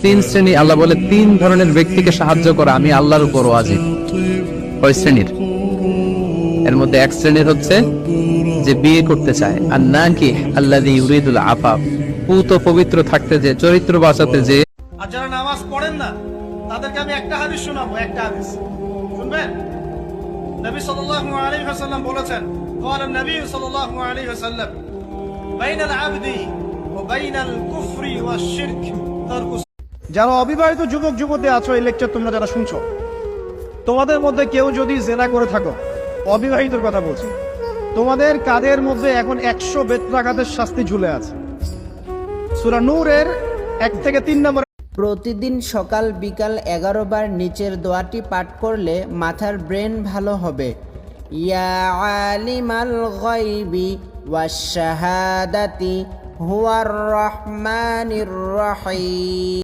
তিন শ্রেণী, আল্লাহ বলে তিন ধরনের ব্যক্তিকে সাহায্য করা আমি আল্লাহর উপর ওয়াজিব। কয় শ্রেণীর? এর মধ্যে এক শ্রেণীর হচ্ছে যে বিয়ে করতে চায়, আর নাকি আল্লাযী ইউরিদুল আফাফ, পুত পবিত্র থাকতে, যে চরিত্র বাঁচাতে, যে আর যারা নামাজ পড়েন না তাদেরকে আমি একটা হাদিস শোনাবো, একটা হাদিস শুনবেন। নবী সাল্লাল্লাহু আলাইহি ওয়াসাল্লাম বলেছেন, ক্বালা নবী সাল্লাল্লাহু আলাইহি ওয়াসাল্লাম, বাইনাল আবদি ওয়া বাইনাল কুফরি ওয়াশ শিরক তারকু। যারা অবিবাহিত যুবক যুবতী আছো, এই লেকচার তোমরা যারা শুনছো, তোমাদের মধ্যে কেউ যদি জিনা করে থাকো, অবিবাহিতর কথা বলছি, তোমাদের কাদের মধ্যে এখন 100 বেত্রাঘাতের শাস্তি ঝুলে আছে। সূরা নূরের 1 থেকে 3 নম্বর। প্রতিদিন সকাল বিকাল 11 বার নিচের দোয়াটি পাঠ করলে মাথার ব্রেন ভালো হবে। ইয়া আলিমাল গায়বি ওয়াশ শাহাদাতি হুয়ার রহমানির রহিম।